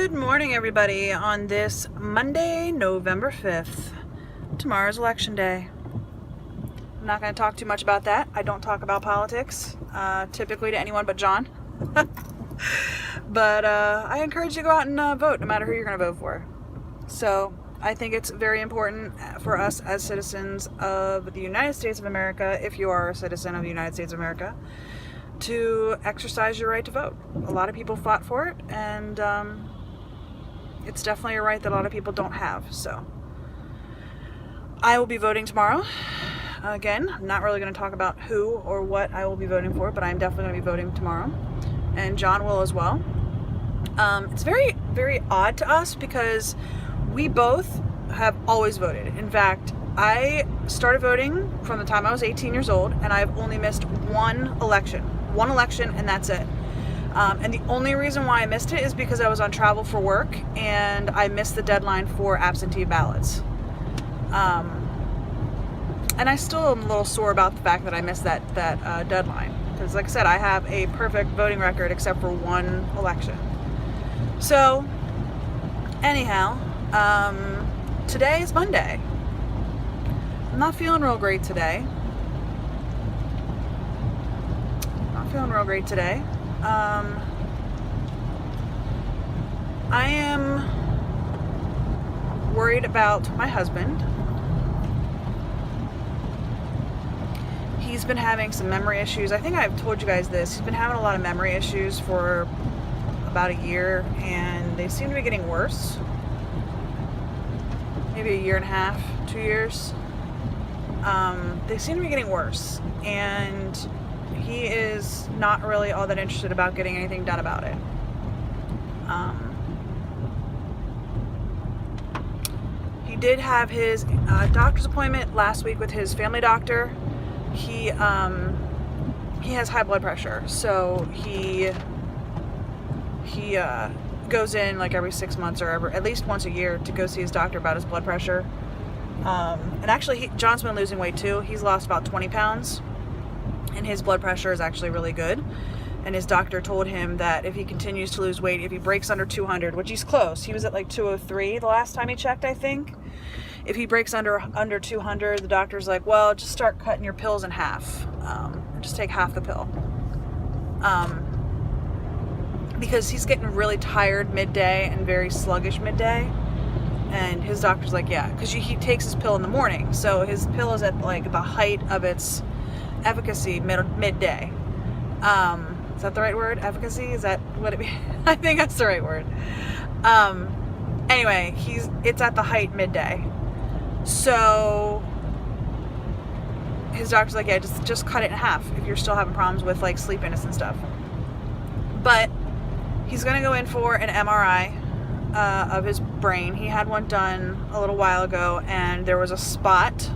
Good morning, everybody, on this Monday, November 5th. Tomorrow's election day. I'm not going to talk too much about that. I don't talk about politics, typically to anyone but John. But I encourage you to go out and vote, no matter who you're going to vote for. So I think it's very important for us as citizens of the United States of America, if you are a citizen of the United States of America, to exercise your right to vote. A lot of people fought for it, and it's definitely a right that a lot of people don't have. So I will be voting tomorrow. Again, I'm not really going to talk about who or what I will be voting for, but I'm definitely going to be voting tomorrow, and John will as well. It's very, very odd to us because we both have always voted. In fact, I started voting from the time I was 18 years old, and I've only missed one election, and that's it. And the only reason why I missed it is because I was on travel for work, and I missed the deadline for absentee ballots. And I still am a little sore about the fact that I missed that deadline, because, like I said, I have a perfect voting record except for one election. So, anyhow, today is Monday. I'm not feeling real great today. I am worried about my husband. He's been having some memory issues. I think I've told you guys this. He's been having a lot of memory issues for about a year, and they seem to be getting worse. Maybe a year and a half, 2 years. They seem to be getting worse, and he is not really all that interested about getting anything done about it. He did have his doctor's appointment last week with his family doctor. He has high blood pressure, so he goes in like every 6 months or at least once a year to go see his doctor about his blood pressure. And actually, John's been losing weight too. He's lost about 20 pounds, and his blood pressure is actually really good. And his doctor told him that if he continues to lose weight, if he breaks under 200, which he's close, he was at like 203 the last time he checked, I think. If he breaks under 200, the doctor's like, well, just start cutting your pills in half. Just take half the pill. Because he's getting really tired midday and very sluggish midday. And his doctor's like, yeah, because he takes his pill in the morning. So his pill is at like the height of its efficacy midday. Is that the right word? Efficacy? Is that what it means? I think that's the right word. Anyway, it's at the height midday. So his doctor's like, yeah, just cut it in half if you're still having problems with like sleepiness and stuff. But he's gonna go in for an MRI of his brain. He had one done a little while ago, and there was a spot.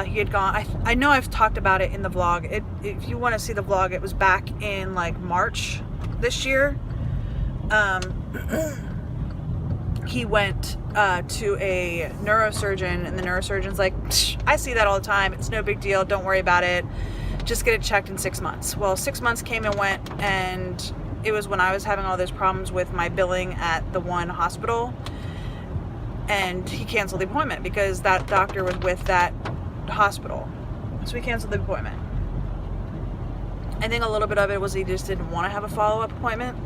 He had gone. I know I've talked about it in the vlog. If you want to see the vlog, it was back in like March this year. He went to a neurosurgeon, and the neurosurgeon's like, I see that all the time. It's no big deal. Don't worry about it. Just get it checked in 6 months. Well, 6 months came and went, and it was when I was having all those problems with my billing at the one hospital, and he canceled the appointment because that doctor was with that hospital. So he canceled the appointment. I think a little bit of it was he just didn't want to have a follow-up appointment.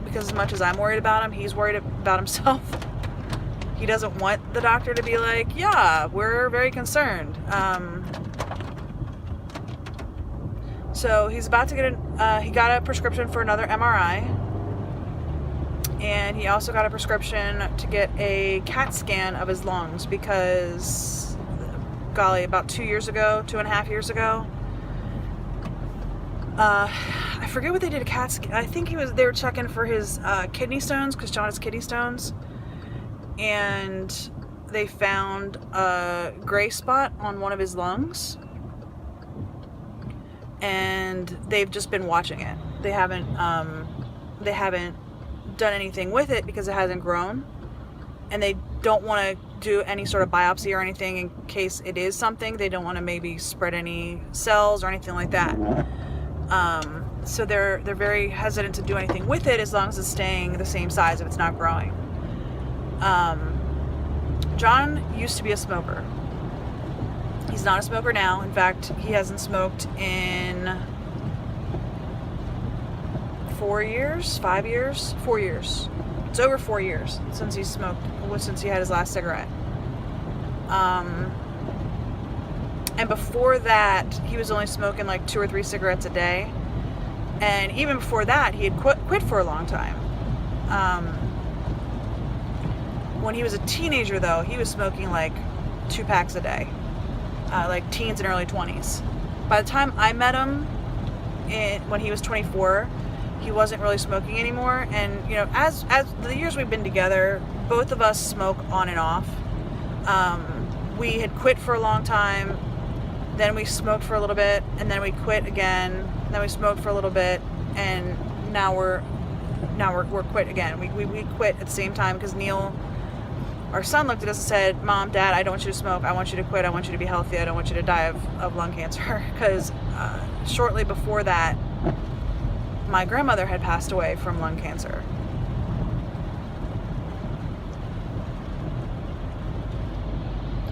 Because as much as I'm worried about him, he's worried about himself. He doesn't want the doctor to be like, yeah, we're very concerned. So he's about to get he got a prescription for another MRI. And he also got a prescription to get a CAT scan of his lungs because, golly, about 2.5 years ago, I forget what they did a CAT scan. I think they were checking for his kidney stones, because John has kidney stones, and they found a gray spot on one of his lungs, and they've just been watching it. They haven't done anything with it because it hasn't grown, and they don't want to do any sort of biopsy or anything in case it is something. They don't want to maybe spread any cells or anything like that. So they're very hesitant to do anything with it as long as it's staying the same size if it's not growing. John used to be a smoker. He's not a smoker now. In fact, he hasn't smoked in 4 years, 5 years, 4 years. It's over 4 years since he smoked, since he had his last cigarette. And before that, he was only smoking like 2 or 3 cigarettes a day. And even before that, he had quit for a long time. When he was a teenager, though, he was smoking like 2 packs a day, like teens and early 20s. By the time I met him, when he was 24, he wasn't really smoking anymore. And you know, as the years we've been together, both of us smoke on and off. We had quit for a long time, then we smoked for a little bit, and then we quit again. Then we smoked for a little bit, and now we're quit again. We quit at the same time because Neil, our son, looked at us and said, "Mom, Dad, I don't want you to smoke. I want you to quit. I want you to be healthy. I don't want you to die of lung cancer." Because shortly before that, my grandmother had passed away from lung cancer.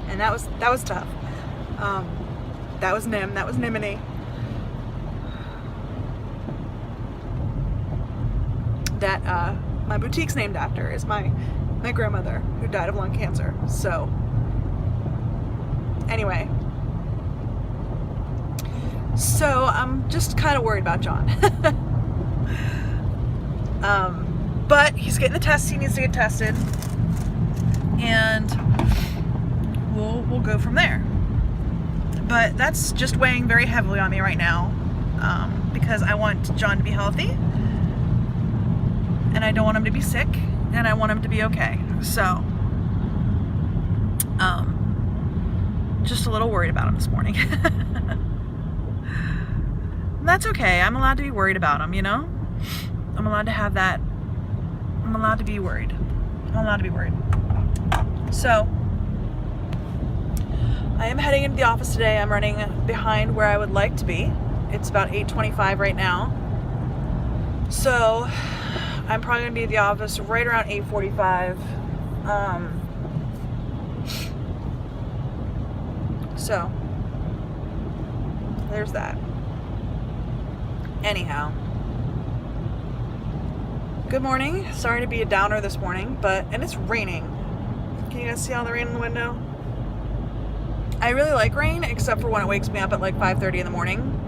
And that was tough. That was Nim. That was Nimini. That my boutique's named after is my grandmother who died of lung cancer. So anyway, so I'm just kind of worried about John. But he's getting the test he needs to get tested, and we'll go from there. But that's just weighing very heavily on me right now, because I want John to be healthy, and I don't want him to be sick, and I want him to be okay. So, just a little worried about him this morning. That's okay. I'm allowed to be worried about him, you know? I'm allowed to have that. I'm allowed to be worried. I'm allowed to be worried. So, I am heading into the office today. I'm running behind where I would like to be. It's about 8:25 right now. So, I'm probably going to be at the office right around 8:45. So, there's that. Anyhow. Good morning. Sorry to be a downer this morning, and it's raining. Can you guys see all the rain in the window? I really like rain, except for when it wakes me up at like 5:30 in the morning,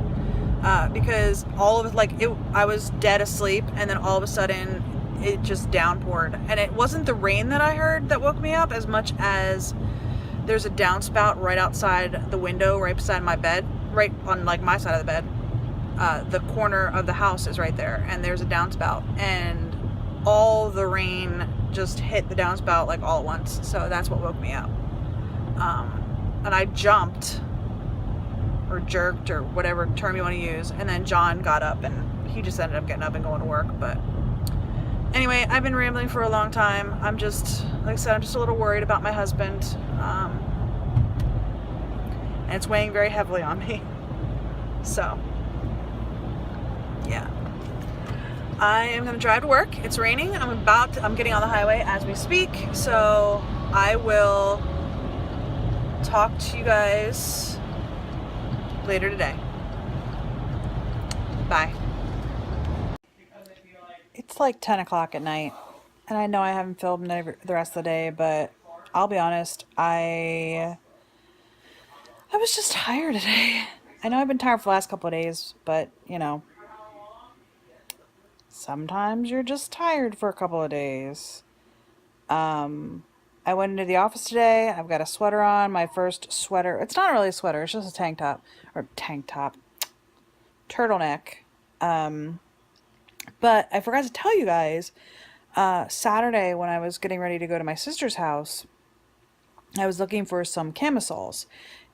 because all of it, I was dead asleep, and then all of a sudden it just downpoured, and it wasn't the rain that I heard that woke me up as much as there's a downspout right outside the window, right beside my bed, right on like my side of the bed. The corner of the house is right there, and there's a downspout, and all the rain just hit the downspout like all at once. So that's what woke me up. And I jumped or jerked or whatever term you want to use, and then John got up, and he just ended up getting up and going to work. But anyway, I've been rambling for a long time. I'm just, like I said, I'm just a little worried about my husband, and it's weighing very heavily on me. So yeah, I am going to drive to work. It's raining. I'm getting on the highway as we speak, so I will talk to you guys later today. Bye. It's like 10 o'clock at night, and I know I haven't filmed the rest of the day, but I'll be honest, I was just tired today. I know I've been tired for the last couple of days, but you know, sometimes you're just tired for a couple of days. I went into the office today. I've got a sweater on, my first sweater. It's not really a sweater, it's just a tank top, turtleneck. But I forgot to tell you guys, Saturday when I was getting ready to go to my sister's house, I was looking for some camisoles,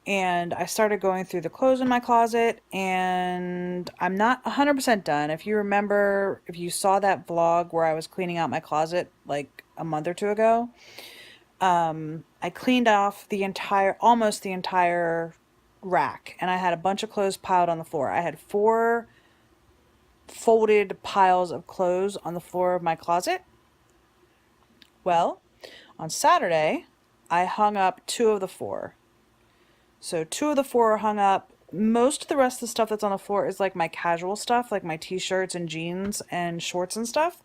and I started going through the clothes in my closet, and I'm not 100% done. If you remember, if you saw that vlog where I was cleaning out my closet like a month or two ago, I cleaned off almost the entire rack, and I had a bunch of clothes piled on the floor. I had four folded piles of clothes on the floor of my closet. Well, on Saturday, I hung up 2 of the 4. So 2 of the 4 are hung up. Most of the rest of the stuff that's on the floor is like my casual stuff, like my t-shirts and jeans and shorts and stuff.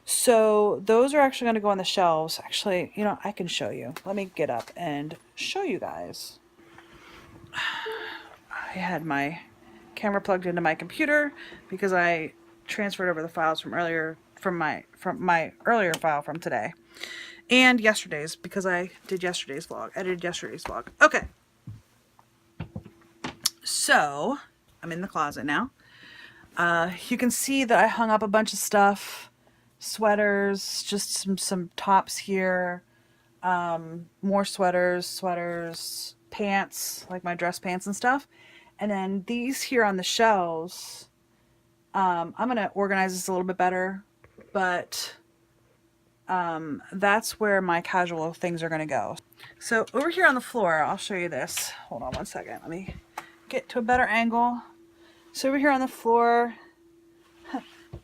So those are actually going to go on the shelves. Actually, you know, I can show you. Let me get up and show you guys. I had my camera plugged into my computer because I transferred over the files from earlier from my earlier file from today. And yesterday's, because I did yesterday's vlog. Edited yesterday's vlog. Okay. So, I'm in the closet now. You can see that I hung up a bunch of stuff. Sweaters, just some tops here. More sweaters, pants, like my dress pants and stuff. And then these here on the shelves, I'm going to organize this a little bit better, but that's where my casual things are going to go. So over here on the floor, I'll show you this. Hold on one second. Let me get to a better angle. So over here on the floor,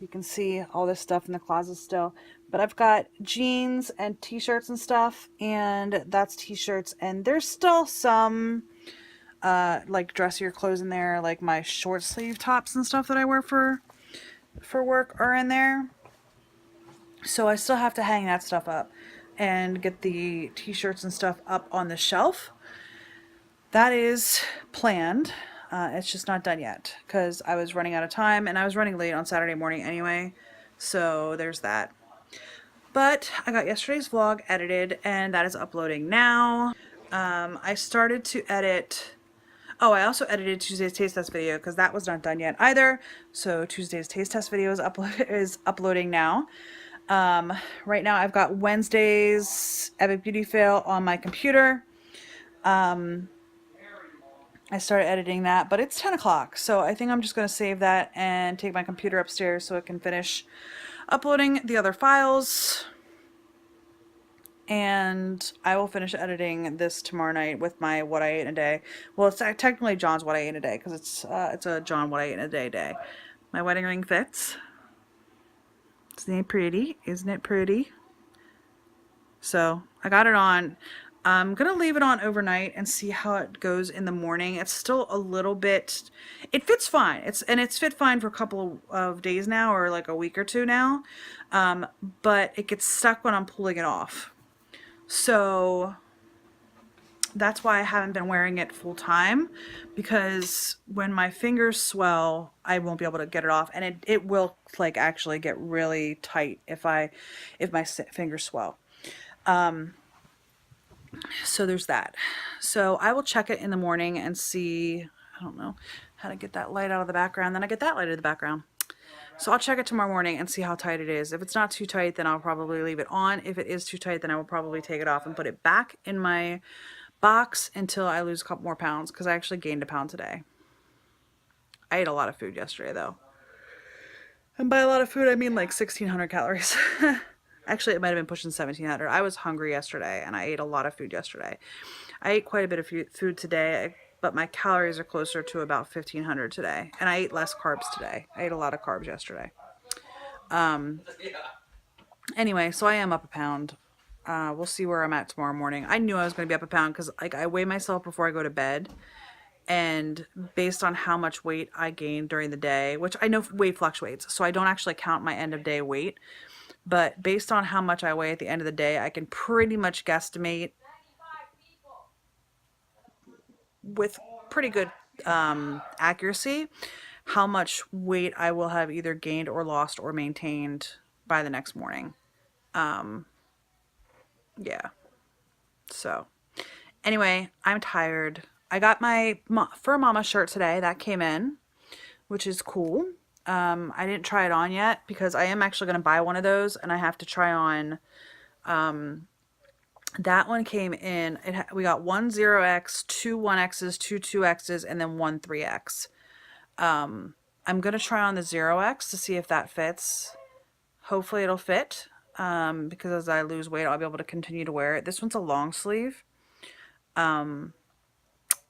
you can see all this stuff in the closet still, but I've got jeans and t-shirts and stuff, and that's t-shirts, and there's still some like dressier clothes in there, like my short sleeve tops and stuff that I wear for work are in there. So I still have to hang that stuff up and get the t-shirts and stuff up on the shelf. That is planned. It's just not done yet because I was running out of time, and I was running late on Saturday morning anyway. So there's that. But I got yesterday's vlog edited, and that is uploading now. I started to edit... Oh, I also edited Tuesday's taste test video because that was not done yet either. So Tuesday's taste test video is uploading now. Right now I've got Wednesday's Epic Beauty Fail on my computer. I started editing that, but it's 10 o'clock, so I think I'm just going to save that and take my computer upstairs so it can finish uploading the other files. And I will finish editing this tomorrow night with my What I Ate in a Day. Well, it's technically John's What I Ate in a Day because it's a John What I Ate in a Day day. My wedding ring fits. Isn't it pretty? Isn't it pretty? So I got it on. I'm gonna leave it on overnight and see how it goes in the morning. It's still a little bit, it fits fine. It's fit fine for a couple of days now, or like a week or two now. But it gets stuck when I'm pulling it off. So that's why I haven't been wearing it full time, because when my fingers swell, I won't be able to get it off, and it will like actually get really tight if my fingers swell. So there's that. So I will check it in the morning and see, I don't know how to get that light out of the background. Then I get that light out of the background. So I'll check it tomorrow morning and see how tight it is. If it's not too tight, then I'll probably leave it on. If it is too tight, then I will probably take it off and put it back in my box until I lose a couple more pounds, because I actually gained a pound today. I ate a lot of food yesterday though. And by a lot of food, I mean like 1,600 calories. Actually, it might have been pushing 1,700. I was hungry yesterday, and I ate a lot of food yesterday. I ate quite a bit of food today, but my calories are closer to about 1,500 today. And I ate less carbs today. I ate a lot of carbs yesterday. Anyway, so I am up a pound. We'll see where I'm at tomorrow morning. I knew I was going to be up a pound because like I weigh myself before I go to bed. And based on how much weight I gained during the day, which I know weight fluctuates, so I don't actually count my end of day weight. But based on how much I weigh at the end of the day, I can pretty much guesstimate with pretty good accuracy how much weight I will have either gained or lost or maintained by the next morning. Yeah. So anyway, I'm tired. I got my Fur Mama shirt today. That came in, which is cool. I didn't try it on yet because I am actually going to buy one of those, and I have to try on. That one came in. We got 1 0X, 2 1Xs, 2 2Xs, and then 1 3X. I'm going to try on the 0X to see if that fits. Hopefully it'll fit, because as I lose weight, I'll be able to continue to wear it. This one's a long sleeve. And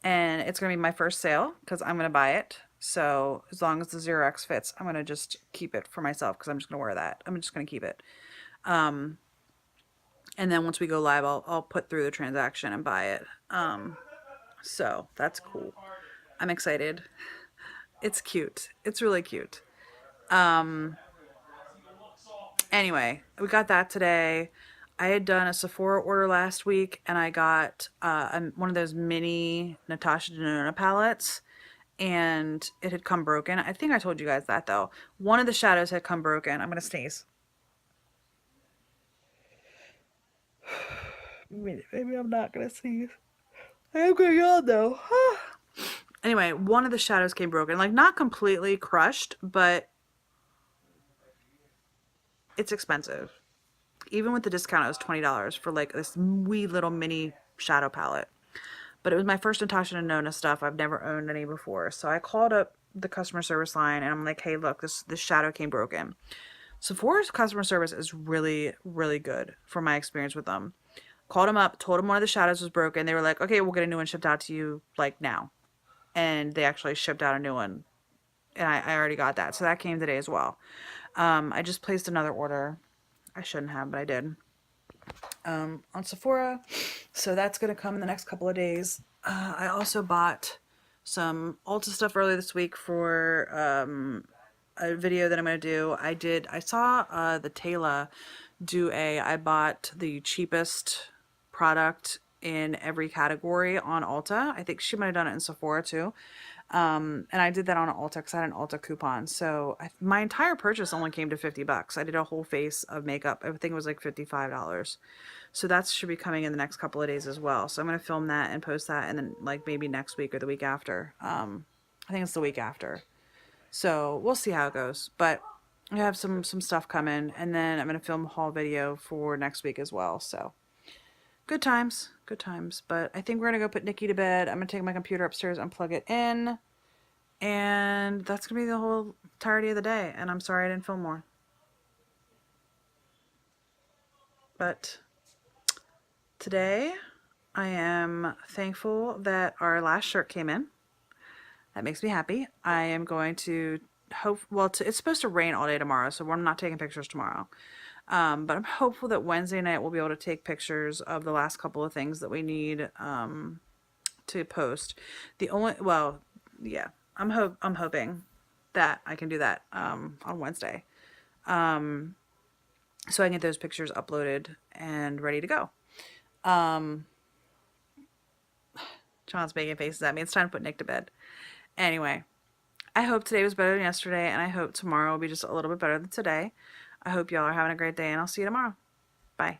it's going to be my first sale because I'm going to buy it. So as long as the 0x fits, I'm going to just keep it for myself because I'm just going to wear that. I'm just going to keep it. And then once we go live, I'll put through the transaction and buy it. So that's cool. I'm excited. It's cute. It's really cute. Anyway, we got that today. I had done a Sephora order last week, and I got one of those mini Natasha Denona palettes, and it had come broken. I think I told you guys that, though. One of the shadows had come broken. I'm going to sneeze. Maybe I'm not going to sneeze. I am going on, though. Anyway, one of the shadows came broken. Like, not completely crushed, but it's expensive. Even with the discount, it was $20 for like this wee little mini shadow palette. But it was my first Natasha Denona stuff. I've never owned any before. So I called up the customer service line and I'm like, hey, look, this shadow came broken. Sephora's customer service is really, really good from my experience with them. Called them up, told them one of the shadows was broken. They were like, okay, we'll get a new one shipped out to you like now. And they actually shipped out a new one. And I already got that. So that came today as well. I just placed another order. I shouldn't have, but I did. On Sephora. So that's going to come in the next couple of days. I also bought some Ulta stuff earlier this week for a video that I'm going to do. I saw the Taylor do I bought the cheapest product in every category on Ulta. I think she might have done it in Sephora too. And I did that on Ulta because I had an Ulta coupon. So my entire purchase only came to $50. I did a whole face of makeup. I think it was like $55. So that should be coming in the next couple of days as well. So I'm going to film that and post that, and then like maybe next week or the week after. I think it's the week after. So we'll see how it goes. But I have some stuff coming, and then I'm going to film a haul video for next week as well. So good times, good times. But I think we're going to go put Nikki to bed. I'm going to take my computer upstairs and plug it in. And that's going to be the whole entirety of the day. And I'm sorry I didn't film more. But today, I am thankful that our last shirt came in. That makes me happy. I am going to hope, well, it's supposed to rain all day tomorrow, so we're not taking pictures tomorrow. But I'm hopeful that Wednesday night we'll be able to take pictures of the last couple of things that we need to post. Well, yeah, I'm hoping that I can do that on Wednesday. So I can get those pictures uploaded and ready to go. John's making faces at me. It's time to put Nick to bed. Anyway, I hope today was better than yesterday, and I hope tomorrow will be just a little bit better than today. I hope y'all are having a great day, and I'll see you tomorrow. Bye.